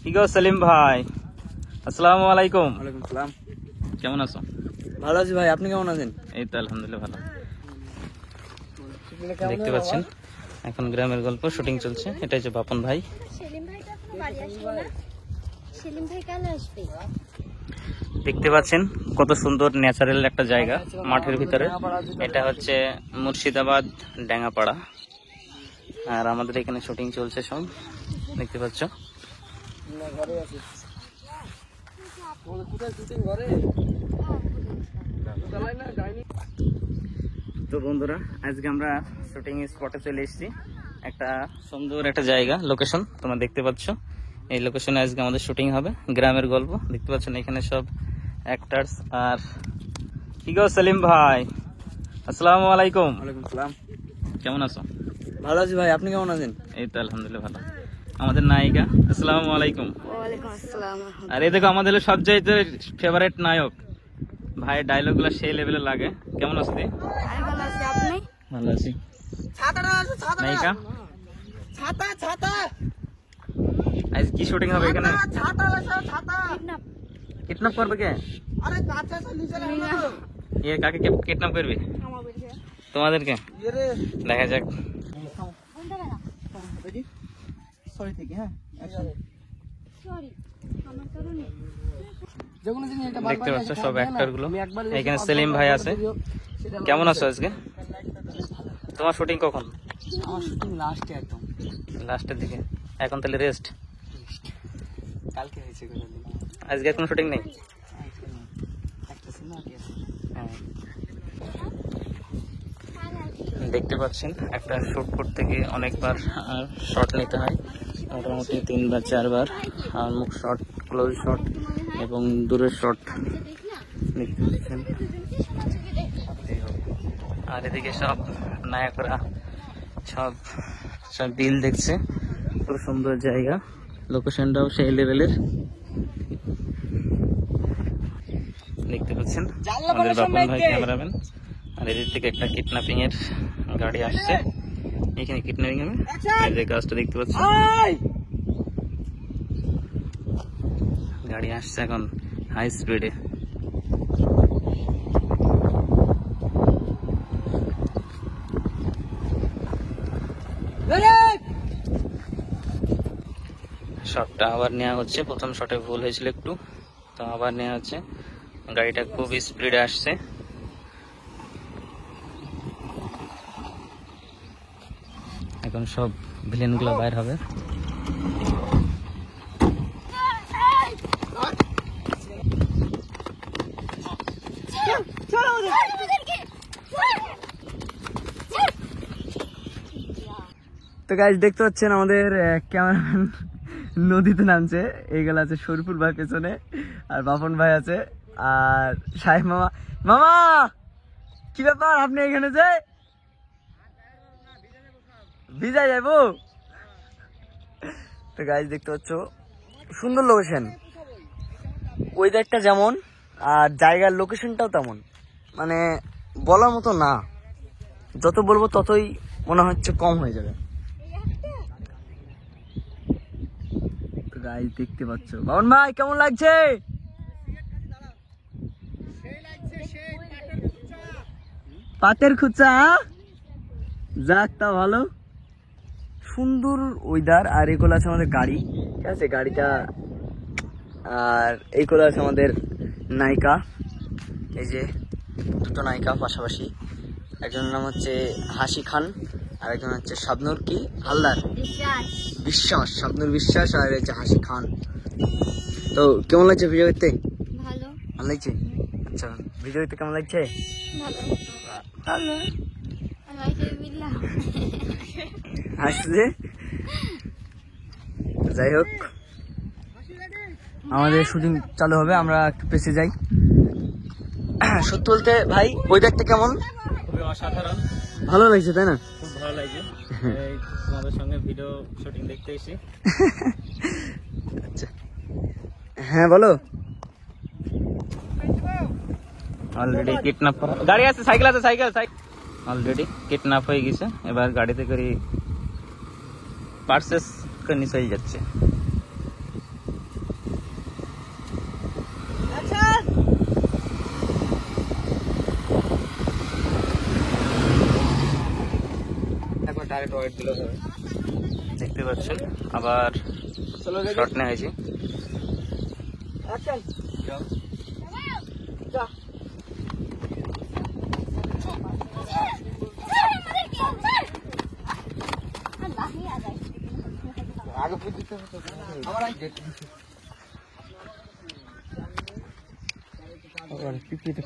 কি গো সেলিম ভাই, আসসালামু আলাইকুম। ওয়ালাইকুম সালাম। কেমন আছো? ভালো আছি ভাই, আপনি কেমন আছেন? এই তো আলহামদুলিল্লাহ ভালো। দেখতে পাচ্ছেন এখন গ্রামের গল্প শুটিং চলছে। এটা হচ্ছে বাপন ভাই। সেলিম ভাই তো এখনো বাড়ি আসলো না। সেলিম ভাই কাল আসবে। দেখতে পাচ্ছেন কত সুন্দর ন্যাচারাল একটা জায়গা মাঠের ভিতরে। এটা হচ্ছে মুর্শিদাবাদ ড্যাঙ্গাপাড়া, আর আমাদের এখানে শুটিং চলছে সব দেখতে পাচ্ছ। তো বন্ধুরা, আজকে আমরা শুটিং স্পটে চলে এসেছি। একটা সুন্দর একটা জায়গা লোকেশন তোমরা দেখতে পাচ্ছ। এই লোকেশনে আজকে আমাদের শুটিং হবে। গ্রামের গল্প দেখতে পাচ্ছেন, এখানে সব অ্যাক্টার্স। আর কি গো সেলিম ভাই, আসসালামু আলাইকুম। ওয়ালাইকুম সালাম। কেমন আছো? ভালো আছি ভাই, আপনি কেমন আছেন? এই তো আলহামদুলিল্লাহ ভালো। আমাদের নায়িকা, আসসালামু আলাইকুম। ওয়ালাইকুম আসসালাম। আর এই দেখো আমাদের সবচাইতে ফেভারিট নায়ক ভাই, ডায়লগ গুলা সেই লেভেলে লাগে। কেমন আছো তুই? আমি ভালো আছি, আপনি? ভালো আছি। ছাতাটা আছে, ছাতা। নায়িকা, ছাতা ছাতা। আজ কি শুটিং হবে এখানে? ছাতা আছে, ছাতা। কিডন্যাপ। কিডন্যাপ করবে কে? আরে কাছে এসে নিচে নামো না। এ কাকে কিডন্যাপ করবে? আমার বলছে তোমাদেরকে এ রে দেখা যাক। বন্ধ করা। দেখি। সরি থেকে, হ্যাঁ অ্যাকশন। সরি, আমার কারণে। যেগুলো জিনিস এটা দেখতে পাচ্ছ সব অ্যাক্টর গুলো। এখানে সেলিম ভাই আছে। কেমন আছো আজকে? তোমার শুটিং কখন? আমার শুটিং লাস্টে একদম লাস্টের দিকে। এখন তাহলে রেস্ট। কালকে হয়েছে কোনদিন। আজকে কোনো শুটিং নেই? একটা সিনেমা কি আছে? হ্যাঁ। দেখতে পাচ্ছেন একটা শুট করতে গিয়ে অনেকবার শট নিতে হয়, মোটামুটি 3 বার 4 বার। আর মুখ শট, ক্লোজ শট এবং দূরের শট দেখতে পাচ্ছেন। আর এদিকে সব নায়করা সব সব বিল দেখছে। খুব সুন্দর জায়গা, লোকেশনটাও সেই লেভেলের দেখতে পাচ্ছেন। আমাদের বাপন ভাই ক্যামেরাম্যান। আর এদিক থেকে একটা কিডন্যাপিং এর গাড়ি আসছে। এখানে কিডন্যাপিং হবে, এই যে গাছটা দেখতে পাচ্ছেন। গাড়ি আসছে এখন হাই স্পিডে। শটটা আবার নেওয়া হচ্ছে। প্রথম শটে ভুল হয়েছিল একটু, তো আবার নেওয়া হচ্ছে। গাড়িটা খুব স্পিডে আসছে। এখন সব ভিলেন গুলো বাইর হবে। তো গাইস দেখতে পাচ্ছেন আমাদের ক্যামেরাম্যান নদীতে নামছে। এইগুলো আছে শরীফুল ভাই পেছনে, আর বাপন ভাই আছে, আর সাহেব মামা। মামা কি ব্যাপার, আপনি এখানে যে ভিজা যাবো? তো গাইস দেখতে পাচ্ছ সুন্দর লোকেশন, ওয়েদারটা যেমন আর জায়গার লোকেশনটাও তেমন, মানে বলার মতো না। যত বলবো ততই মনে হচ্ছে কম হয়ে যাবে। গাইস দেখতে পাচ্ছ, বাবন ভাই কেমন লাগছে? পাতের খুচা, যাক তা ভালো। সুন্দর ওয়েদার। আর এগুলো আছে আমাদের গাড়ি, ঠিক আছে গাড়িটা। আর এইগুলো আছে আমাদের নায়িকা, এই যে দুটো নায়িকা পাশাপাশি। একজনের নাম হচ্ছে হাসি খান, আর একজন হচ্ছে শাবনুর কি হালদার বিশ্বাস, শাবনুর বিশ্বাস, আর হচ্ছে হাসি খান। তো কেমন লাগছে ভিডিও করতে? ভালো। ভালো লাগছে? আচ্ছা, ভিডিও করতে কেমন লাগছে? ভালো। ভালো। আমাকে বিল্লাহ। আসছে। যাই হোক, আমাদের শুটিং চালু হবে, আমরা একটু পেছে যাই। সত্যি বলতে ভাই ওয়েদারটা কেমন? খুবই অসাধারণ, ভালো লাগছে তাই না? খুব ভালো লাগছে। এই তোমাদের সঙ্গে ভিডিও শুটিং দেখতে এসেছি। আচ্ছা হ্যাঁ বলো। অলরেডি কিডন্যাপ করা গাড়ি আছে, সাইকেল আছে, সাইকেল অলরেডি কিডন্যাপ হয়ে গেছে। এবার গাড়িতে করে পার্সেস করে নিয়ে চলে যাচ্ছে। ডাইরেক্ট ওয়েট দিলে হবে। দেখতে পাচ্ছেন আবার চলো শট নেওয়া হয়েছে। অ্যাকশন যা আগে ফুট দিতে হবে আবার পিপিতে